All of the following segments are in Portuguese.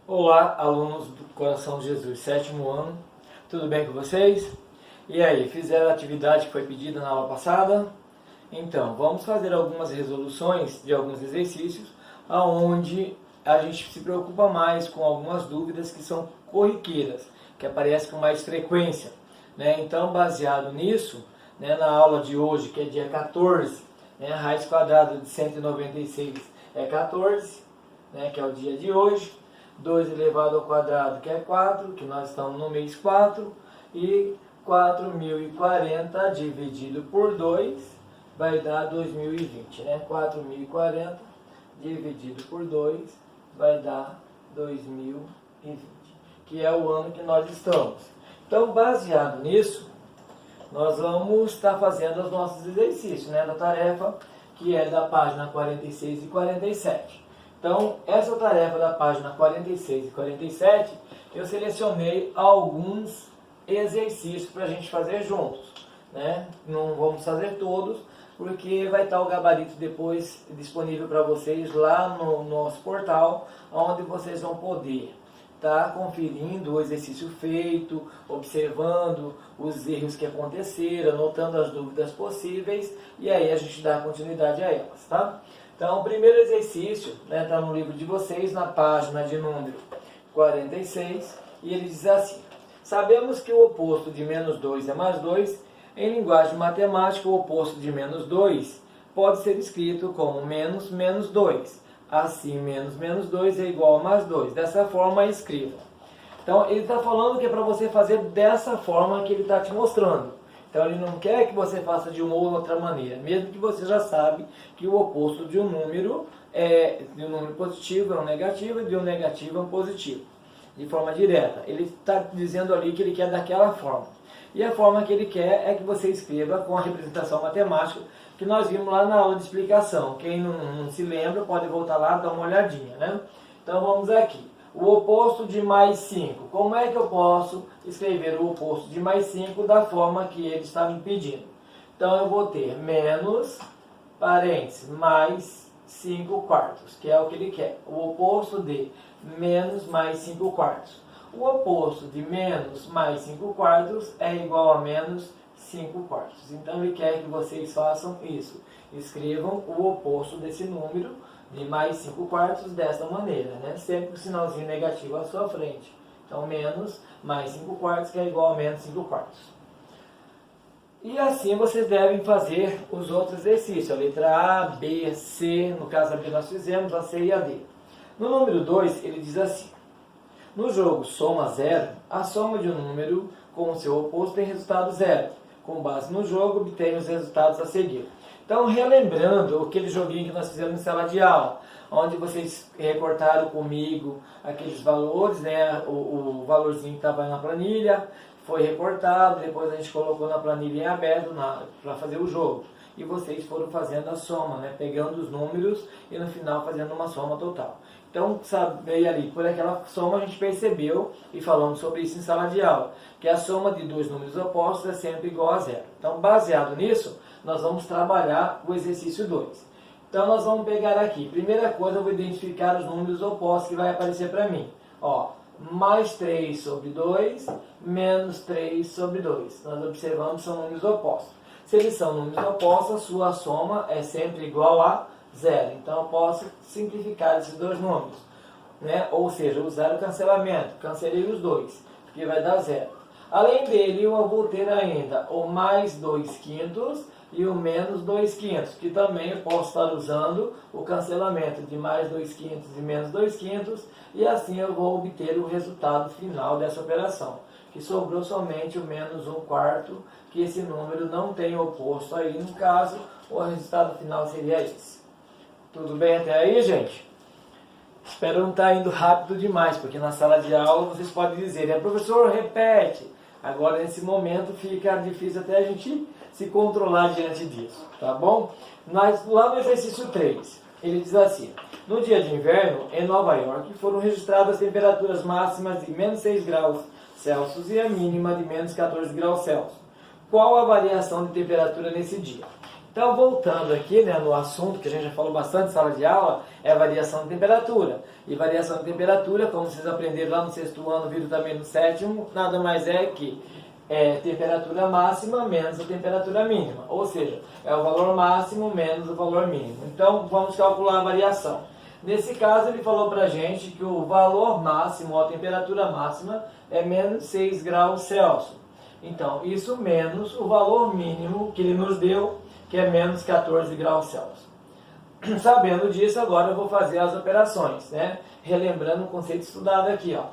Olá, alunos do Coração de Jesus, sétimo ano, tudo bem com vocês? E aí, fizeram a atividade que foi pedida na aula passada? Então, vamos fazer algumas resoluções de alguns exercícios, onde a gente se preocupa mais com algumas dúvidas que são corriqueiras, que aparecem com mais frequência, né? Então, baseado nisso, né, na aula de hoje, que é dia 14, né, a raiz quadrada de 196 é 14, né, que é o dia de hoje. 2 elevado ao quadrado, que é 4, que nós estamos no mês 4, e 4.040 dividido por 2 vai dar 2020, né? 4.040 dividido por 2 vai dar 2020, que é o ano que nós estamos. Então, baseado nisso, nós vamos estar fazendo os nossos exercícios, né, da tarefa que é da página 46 e 47. Então, essa tarefa da página 46 e 47, eu selecionei alguns exercícios para a gente fazer juntos, né? Não vamos fazer todos, porque vai estar o gabarito depois disponível para vocês lá no nosso portal, onde vocês vão poder estar conferindo o exercício feito, observando os erros que aconteceram, anotando as dúvidas possíveis, e aí a gente dá continuidade a elas, tá? Então, o primeiro exercício está no livro de vocês, na página de número 46, e ele diz assim: sabemos que o oposto de menos 2 é mais 2. Em linguagem matemática, o oposto de menos 2 pode ser escrito como menos menos 2. Assim, menos menos 2 é igual a mais 2. Dessa forma, escreva. Então, ele está falando que é para você fazer dessa forma que ele está te mostrando. Então, ele não quer que você faça de uma ou outra maneira, mesmo que você já sabe que o oposto de um número positivo é um negativo e de um negativo é um positivo, de forma direta. Ele está dizendo ali que ele quer daquela forma. E a forma que ele quer é que você escreva com a representação matemática que nós vimos lá na aula de explicação. Quem não se lembra pode voltar lá e dar uma olhadinha, né? Então, vamos aqui. O oposto de mais 5. Como é que eu posso escrever o oposto de mais 5 da forma que ele está me pedindo? Então, eu vou ter menos, parênteses, mais 5 quartos, que é o que ele quer. O oposto de menos mais 5 quartos. O oposto de menos mais 5 quartos é igual a menos 5 quartos. Então, ele quer que vocês façam isso. Escrevam o oposto desse número de mais 5 quartos dessa maneira, né? Sempre com o sinalzinho negativo à sua frente. Então, menos mais 5 quartos, que é igual a menos 5 quartos. E assim vocês devem fazer os outros exercícios. A letra A, B, C, no caso a B nós fizemos, a C e a D. No número 2, ele diz assim: no jogo soma 0, a soma de um número com o seu oposto tem resultado 0. Com base no jogo, obtém os resultados a seguir. Então, relembrando aquele joguinho que nós fizemos em sala de aula, onde vocês recortaram comigo aqueles valores, né? O valorzinho que estava na planilha foi recortado, depois a gente colocou na planilha em aberto para fazer o jogo. E vocês foram fazendo a soma, né? Pegando os números e no final fazendo uma soma total. Então, sabe, ali, por aquela soma a gente percebeu, e falamos sobre isso em sala de aula, que a soma de dois números opostos é sempre igual a 0. Então, baseado nisso, nós vamos trabalhar o exercício 2. Então, nós vamos pegar aqui. Primeira coisa, eu vou identificar os números opostos que vai aparecer para mim. Ó, mais 3 sobre 2, menos 3 sobre 2. Nós observamos que são números opostos. Se eles são números opostos, a sua soma é sempre igual a 0. Então, eu posso simplificar esses dois números, né? Ou seja, usar o cancelamento. Cancelei os dois, porque vai dar 0. Além dele, eu vou ter ainda o mais 2 quintos e o menos 2 quintos, que também eu posso estar usando o cancelamento de mais 2 quintos e menos 2 quintos, e assim eu vou obter o resultado final dessa operação, que sobrou somente o menos 1 quarto, que esse número não tem oposto aí, no caso, o resultado final seria esse. Tudo bem até aí, gente? Espero não estar indo rápido demais, porque na sala de aula vocês podem dizer, professor, repete. Agora, nesse momento, fica difícil até a gente se controlar diante disso, tá bom? Mas lá no exercício 3, ele diz assim: no dia de inverno, em Nova York, foram registradas temperaturas máximas de menos 6 graus Celsius e a mínima de menos 14 graus Celsius. Qual a variação de temperatura nesse dia? Então, voltando aqui, né, no assunto que a gente já falou bastante em sala de aula, é a variação de temperatura. E variação de temperatura, como vocês aprenderam lá no 6º ano, viram também no 7º, nada mais é que temperatura máxima menos a temperatura mínima. Ou seja, é o valor máximo menos o valor mínimo. Então, vamos calcular a variação. Nesse caso, ele falou para a gente que o valor máximo, a temperatura máxima, é menos 6 graus Celsius. Então, isso menos o valor mínimo que ele nos deu, que é menos 14 graus Celsius. Sabendo disso, agora eu vou fazer as operações, né? Relembrando o conceito estudado aqui, ó.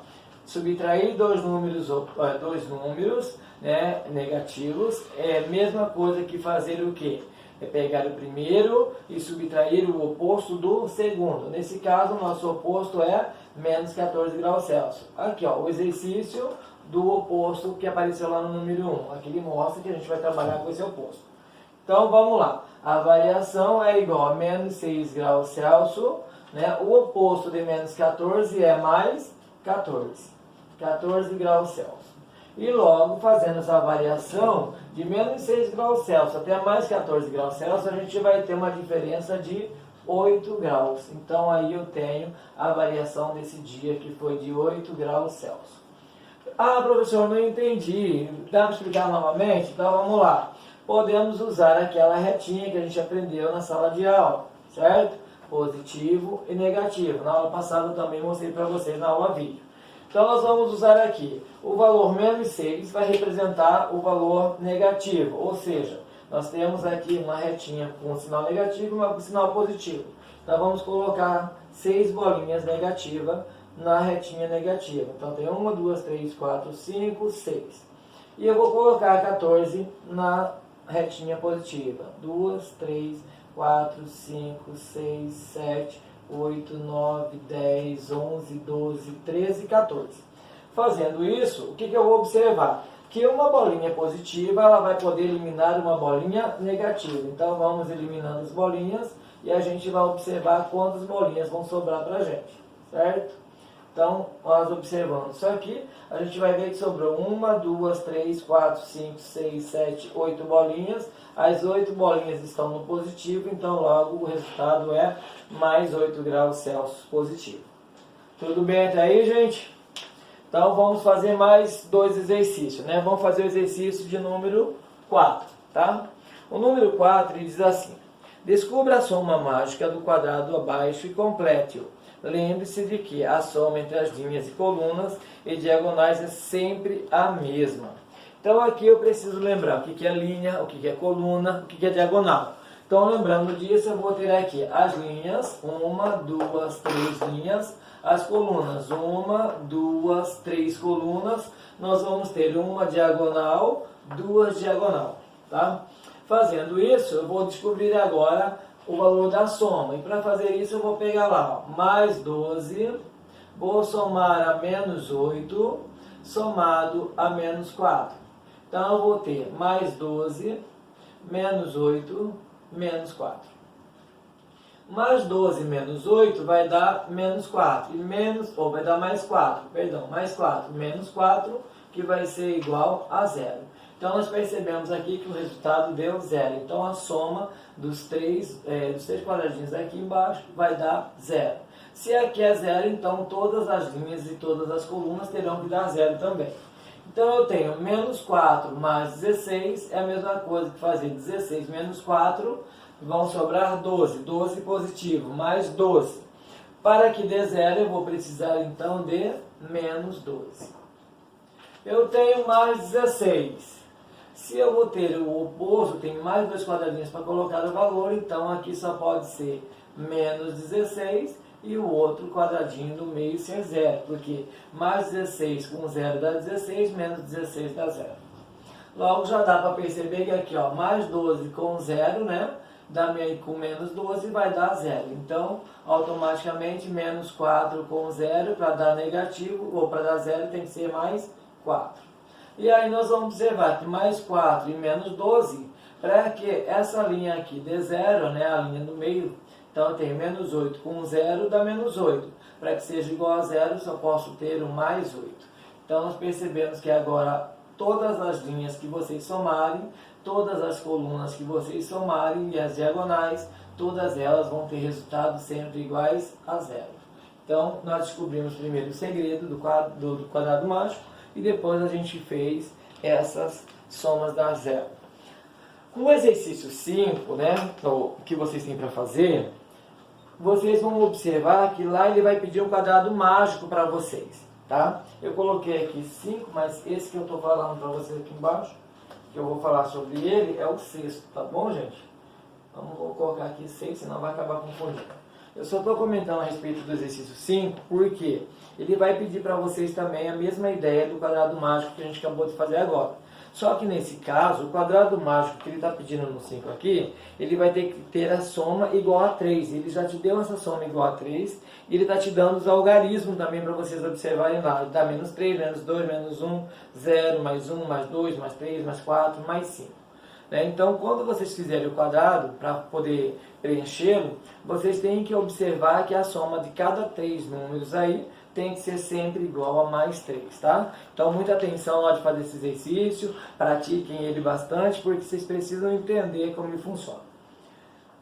Subtrair dois números, né, negativos é a mesma coisa que fazer o quê? É pegar o primeiro e subtrair o oposto do segundo. Nesse caso, o nosso oposto é menos 14 graus Celsius. Aqui, ó, o exercício do oposto que apareceu lá no número 1. Aqui ele mostra que a gente vai trabalhar com esse oposto. Então, vamos lá. A variação é igual a menos 6 graus Celsius, né? O oposto de menos 14 é mais 14. 14 graus Celsius. E logo, fazendo essa variação de menos 6 graus Celsius até mais 14 graus Celsius, a gente vai ter uma diferença de 8 graus. Então, aí eu tenho a variação desse dia, que foi de 8 graus Celsius. Ah, professor, não entendi. Dá para explicar novamente? Então, vamos lá. Podemos usar aquela retinha que a gente aprendeu na sala de aula, certo? Positivo e negativo. Na aula passada eu também mostrei para vocês na aula vídeo. Então, nós vamos usar aqui. O valor menos 6 vai representar o valor negativo. Ou seja, nós temos aqui uma retinha com sinal negativo e uma com sinal positivo. Então, vamos colocar 6 bolinhas negativas na retinha negativa. Então, tem 1, 2, 3, 4, 5, 6. E eu vou colocar 14 na retinha positiva. 2, 3, 4, 5, 6, 7, 8, 9, 10, 11, 12, 13 e 14. Fazendo isso, o que eu vou observar? Que uma bolinha positiva ela vai poder eliminar uma bolinha negativa. Então, vamos eliminando as bolinhas e a gente vai observar quantas bolinhas vão sobrar para a gente, certo? Então, nós observando isso aqui, a gente vai ver que sobrou 1, 2, 3, 4, 5, 6, 7, 8 bolinhas. As 8 bolinhas estão no positivo, então logo o resultado é mais 8 graus Celsius positivo. Tudo bem até aí, gente? Então, vamos fazer mais 2 exercícios, né? Vamos fazer o exercício de número 4, tá? O número 4 ele diz assim: descubra a soma mágica do quadrado abaixo e complete-o. Lembre-se de que a soma entre as linhas e colunas e diagonais é sempre a mesma. Então aqui eu preciso lembrar o que é linha, o que é coluna, o que é diagonal. Então lembrando disso, eu vou ter aqui as linhas, 1, 2, 3 linhas, as colunas, 1, 2, 3 colunas, nós vamos ter uma diagonal, 2 diagonal, tá? Fazendo isso, eu vou descobrir agora o valor da soma. E para fazer isso eu vou pegar lá, ó, mais 12, vou somar a menos 8, somado a menos 4. Então eu vou ter mais 12, menos 8, menos 4. Mais 12 menos 8 vai dar menos 4. E vai dar mais 4, perdão, mais 4, menos 4, que vai ser igual a 0. Então, nós percebemos aqui que o resultado deu 0. Então, a soma dos três quadradinhos aqui embaixo vai dar 0. Se aqui é 0, então todas as linhas e todas as colunas terão que dar 0 também. Então, eu tenho menos 4 mais 16, é a mesma coisa que fazer 16 menos 4, vão sobrar 12. 12 positivo, mais 12. Para que dê 0, eu vou precisar, então, de menos 12. Eu tenho mais 16. Se eu vou ter o oposto, tem mais 2 quadradinhos para colocar o valor, então aqui só pode ser menos 16 e o outro quadradinho no meio ser 0, porque mais 16 com 0 dá 16, menos 16 dá 0. Logo já dá para perceber que aqui, ó, mais 12 com 0, né, com menos 12 vai dar 0. Então, automaticamente, menos 4 com 0, para dar negativo, ou para dar 0 tem que ser mais 4. E aí nós vamos observar que mais 4 e menos 12, para que essa linha aqui dê 0, né, a linha no meio, então eu tenho menos 8 com 0 dá menos 8. Para que seja igual a 0, só posso ter o mais 8. Então nós percebemos que agora todas as linhas que vocês somarem todas as colunas que vocês somarem e as diagonais, todas elas vão ter resultados sempre iguais a zero. Então, nós descobrimos primeiro o segredo do quadrado mágico e depois a gente fez essas somas da zero. Com o exercício 5, né, o que vocês têm para fazer, vocês vão observar que lá ele vai pedir um quadrado mágico para vocês, tá? Eu coloquei aqui 5, mas esse que eu estou falando para vocês aqui embaixo, que eu vou falar sobre ele, é o sexto, tá bom, gente? Vou colocar aqui 6, senão vai acabar confundindo. Eu só estou comentando a respeito do exercício 5, porque ele vai pedir para vocês também a mesma ideia do quadrado mágico que a gente acabou de fazer agora. Só que nesse caso, o quadrado mágico que ele está pedindo no 5 aqui, ele vai ter que ter a soma igual a 3. Ele já te deu essa soma igual a 3, e ele está te dando os algarismos também para vocês observarem lá. Ele dá menos 3, menos 2, menos 1, 0, mais 1, mais 2, mais 3, mais 4, mais 5. Então, quando vocês fizerem o quadrado, para poder preenchê-lo, vocês têm que observar que a soma de cada 3 números aí tem que ser sempre igual a mais 3, tá? Então, muita atenção na hora de fazer esse exercício, pratiquem ele bastante, porque vocês precisam entender como ele funciona.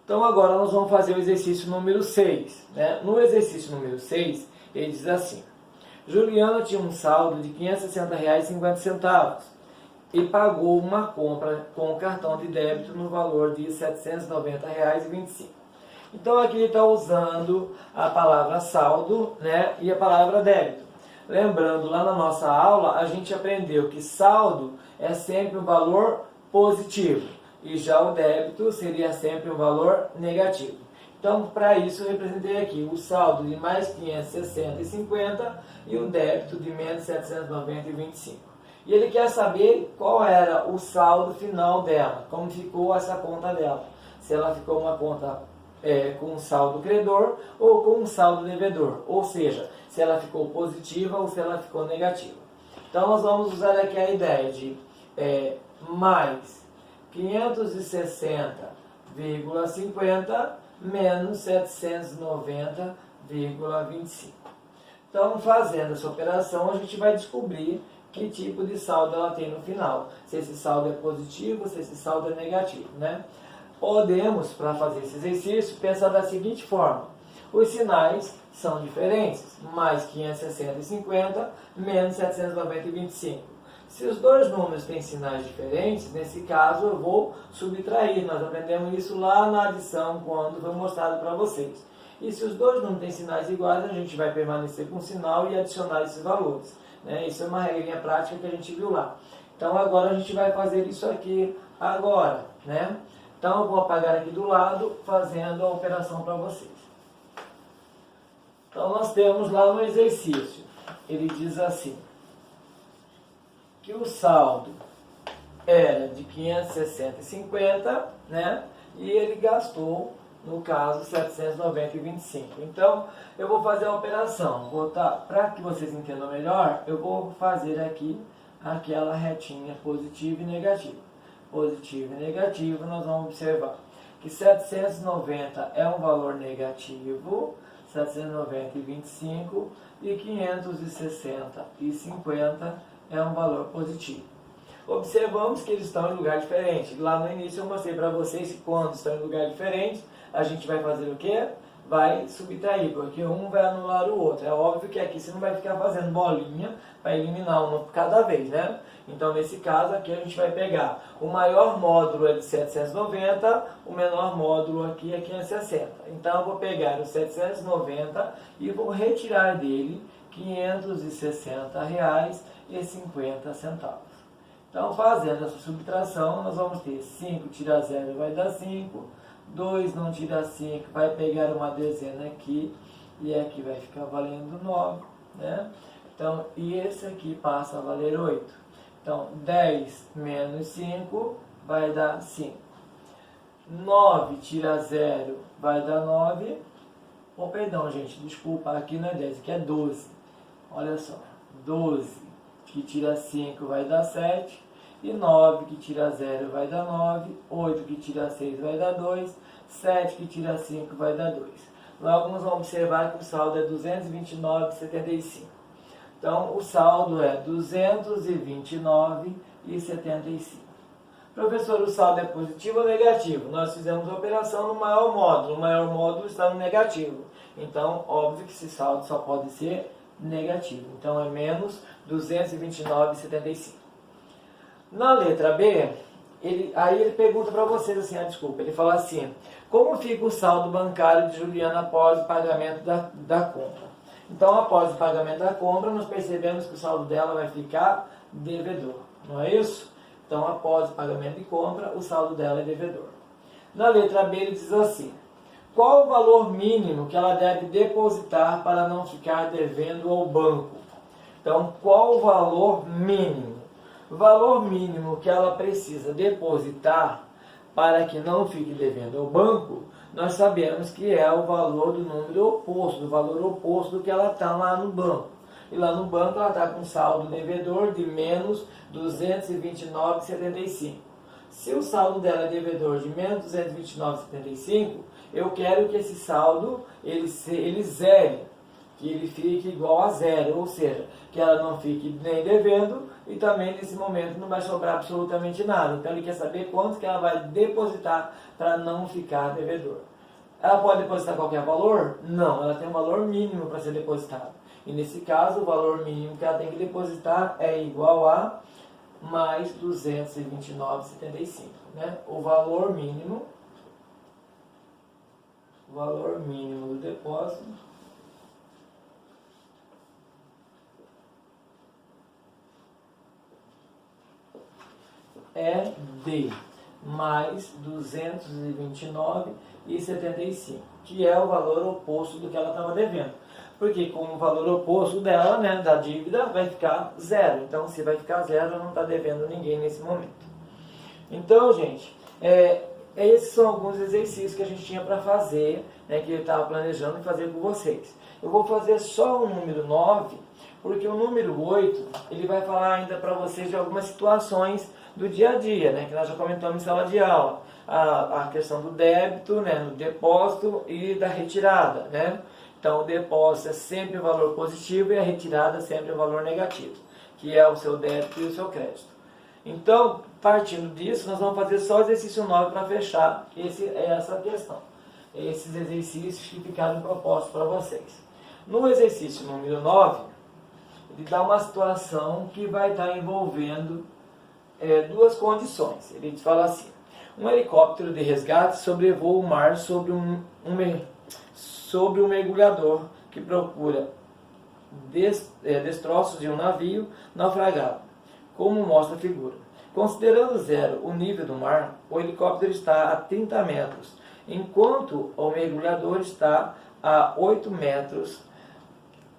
Então, agora nós vamos fazer o exercício número 6. Né? No exercício número 6, ele diz assim: Juliana tinha um saldo de R$ 560,50 e pagou uma compra com o cartão de débito no valor de R$ 790,25. Então aqui ele está usando a palavra saldo, né, e a palavra débito. Lembrando, lá na nossa aula a gente aprendeu que saldo é sempre um valor positivo e já o débito seria sempre um valor negativo. Então, para isso eu representei aqui o saldo de mais 560,50 e o débito de menos 790,25. E ele quer saber qual era o saldo final dela, como ficou essa conta dela. Se ela ficou uma conta com um saldo credor ou com um saldo devedor. Ou seja, se ela ficou positiva ou se ela ficou negativa. Então nós vamos usar aqui a ideia de mais 560,50 menos 790,25. Então, fazendo essa operação, a gente vai descobrir que tipo de saldo ela tem no final. Se esse saldo é positivo, se esse saldo é negativo, né? Podemos, para fazer esse exercício, pensar da seguinte forma: os sinais são diferentes, mais 560,50 menos 790,25. Se os dois números têm sinais diferentes, nesse caso eu vou subtrair. Nós aprendemos isso lá na adição, quando foi mostrado para vocês. E se os dois números têm sinais iguais, a gente vai permanecer com o sinal e adicionar esses valores. Isso é uma regrinha prática que a gente viu lá. Então agora a gente vai fazer isso aqui agora, né? Então eu vou apagar aqui do lado, fazendo a operação para vocês. Então nós temos lá no exercício, ele diz assim, que o saldo era de 560,50, né? E ele gastou, no caso, 790,25. Então, eu vou fazer a operação. Para que vocês entendam melhor, eu vou fazer aqui aquela retinha positiva e negativa. Positivo e negativo, nós vamos observar que 790 é um valor negativo, 790,25, e 560,50 é um valor positivo. Observamos que eles estão em lugar diferente. Lá no início eu mostrei para vocês que quando estão em lugar diferente, a gente vai fazer o quê? Vai subtrair, porque um vai anular o outro. É óbvio que aqui você não vai ficar fazendo bolinha para eliminar um por cada vez, né? Então, nesse caso aqui, a gente vai pegar o maior módulo é de 790, o menor módulo aqui é 560. Então, eu vou pegar o 790 e vou retirar dele R$ 560,50. Então, fazendo essa subtração, nós vamos ter 5 tira 0 vai dar 5, 2 não tira 5, vai pegar uma dezena aqui, e aqui vai ficar valendo 9, né? Então, e esse aqui passa a valer 8. Então, 10 menos 5 vai dar 5. 9 tira 0 vai dar 9. Oh, perdão, gente, desculpa, aqui não é 10, aqui é 12. Olha só, 12 que tira 5 vai dar 7. E 9 que tira 0 vai dar 9. 8 que tira 6 vai dar 2. 7 que tira 5 vai dar 2. Logo, nós vamos observar que o saldo é 229,75. Então, o saldo é 229,75. Professor, o saldo é positivo ou negativo? Nós fizemos a operação no maior módulo. O maior módulo está no negativo. Então, óbvio que esse saldo só pode ser negativo. Então, é menos 229,75. Na letra B, aí ele pergunta para vocês assim, desculpa, ele fala assim, como fica o saldo bancário de Juliana após o pagamento da compra? Então, após o pagamento da compra, nós percebemos que o saldo dela vai ficar devedor, não é isso? Então, após o pagamento de compra, o saldo dela é devedor. Na letra B, ele diz assim, qual o valor mínimo que ela deve depositar para não ficar devendo ao banco? Então, qual o valor mínimo? O valor mínimo que ela precisa depositar para que não fique devendo ao banco, nós sabemos que é o valor do número oposto, do valor oposto do que ela está lá no banco. E lá no banco ela está com saldo devedor de menos 229,75. Se o saldo dela é devedor de menos 229,75, eu quero que esse saldo ele zere, que ele fique igual a zero, ou seja, que ela não fique nem devendo e também nesse momento não vai sobrar absolutamente nada. Então ele quer saber quanto que ela vai depositar para não ficar devedor. Ela pode depositar qualquer valor? Não, ela tem um valor mínimo para ser depositado. E nesse caso, o valor mínimo que ela tem que depositar é igual a mais 229,75. Né? O valor mínimo do depósito é de mais 229,75, que é o valor oposto do que ela estava devendo. Porque com o valor oposto dela, né, da dívida, vai ficar zero. Então, se vai ficar zero, ela não está devendo ninguém nesse momento. Então, gente, esses são alguns exercícios que a gente tinha para fazer, né, que eu estava planejando fazer com vocês. Eu vou fazer só o número 9, porque o número 8, ele vai falar ainda para vocês de algumas situações do dia a dia, né, que nós já comentamos em sala de aula. A questão do débito, né, do depósito e da retirada, né? Então, o depósito é sempre o valor positivo e a retirada é sempre o valor negativo, que é o seu débito e o seu crédito. Então, partindo disso, nós vamos fazer só o exercício 9 para fechar essa questão. Esses exercícios que ficaram propostos para vocês. No exercício número 9, ele dá uma situação que vai estar envolvendo duas condições. Ele fala assim, um helicóptero de resgate sobrevoa o mar sobre um mergulhador que procura destroços de um navio naufragado, como mostra a figura. Considerando zero o nível do mar, o helicóptero está a 30 metros, enquanto o mergulhador está a 8 metros.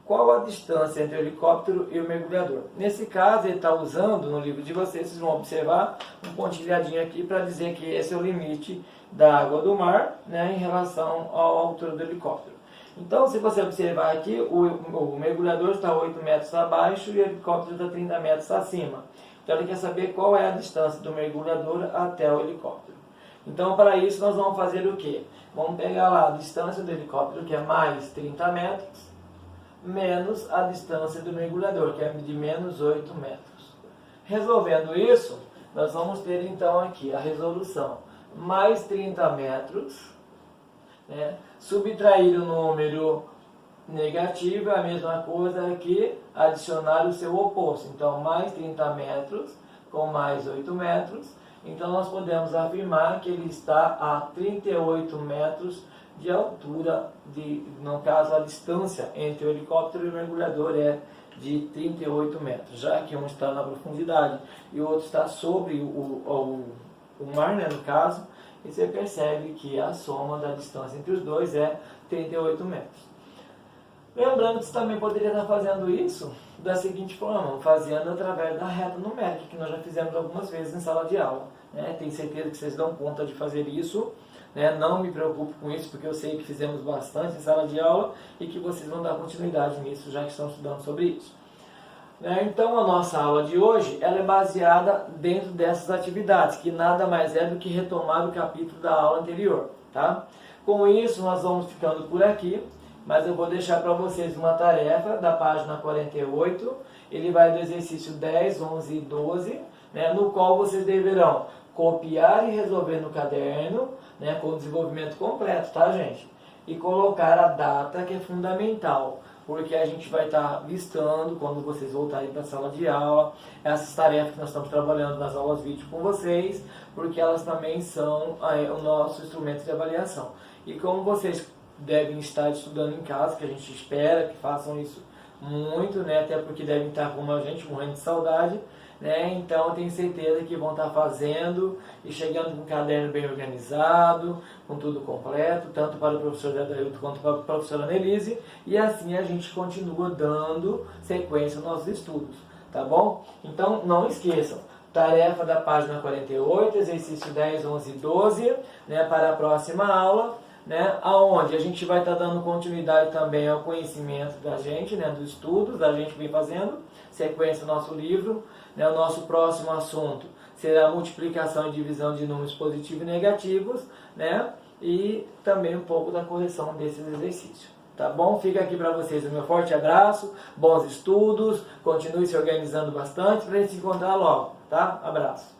Qual a distância entre o helicóptero e o mergulhador? Nesse caso, ele está usando, no livro de vocês vão observar um pontilhadinho aqui para dizer que esse é o limite da água do mar, né, em relação à altura do helicóptero. Então, se você observar aqui, o mergulhador está 8 metros abaixo e o helicóptero está 30 metros acima. Então, ele quer saber qual é a distância do mergulhador até o helicóptero. Então, para isso, nós vamos fazer o quê? Vamos pegar lá a distância do helicóptero, que é mais 30 metros, menos a distância do mergulhador, que é de menos 8 metros. Resolvendo isso, nós vamos ter então aqui a resolução mais 30 metros, né? Subtrair o número negativo é a mesma coisa que adicionar o seu oposto. Então, mais 30 metros com mais 8 metros. Então, nós podemos afirmar que ele está a 38 metros de altura, no caso, a distância entre o helicóptero e o mergulhador é de 38 metros, já que um está na profundidade e o outro está sobre o mar, né, no caso, e você percebe que a soma da distância entre os dois é 38 metros. Lembrando que você também poderia estar fazendo isso da seguinte forma, fazendo através da reta numérica, que nós já fizemos algumas vezes em sala de aula. Né? Tenho certeza que vocês dão conta de fazer isso. Né? Não me preocupo com isso, porque eu sei que fizemos bastante em sala de aula e que vocês vão dar continuidade nisso, já que estão estudando sobre isso. Então, a nossa aula de hoje ela é baseada dentro dessas atividades, que nada mais é do que retomar o capítulo da aula anterior. Tá? Com isso, nós vamos ficando por aqui, mas eu vou deixar para vocês uma tarefa da página 48, ele vai do exercício 10, 11 e 12, né, no qual vocês deverão copiar e resolver no caderno, né, com o desenvolvimento completo, tá, gente? E colocar a data, que é fundamental, porque a gente vai estar listando, quando vocês voltarem para a sala de aula, essas tarefas que nós estamos trabalhando nas aulas vídeo com vocês, porque elas também são o nosso instrumento de avaliação. E como vocês devem estar estudando em casa, que a gente espera que façam isso muito, né, até porque devem estar como a gente, morrendo de saudade, né, então eu tenho certeza que vão estar fazendo e chegando com um caderno bem organizado, com tudo completo, tanto para o professor Adailton quanto para a professora Nelise, e assim a gente continua dando sequência aos nossos estudos, tá bom? Então não esqueçam, tarefa da página 48, exercício 10, 11 e 12, né, para a próxima aula, né, aonde a gente vai estar dando continuidade também ao conhecimento da gente, né, dos estudos, da gente vem fazendo, sequência do nosso livro, né, o nosso próximo assunto será a multiplicação e divisão de números positivos e negativos, né, e também um pouco da correção desses exercícios. Tá bom? Fica aqui para vocês o meu forte abraço, bons estudos, continue se organizando bastante para a gente se encontrar logo, tá? Abraço.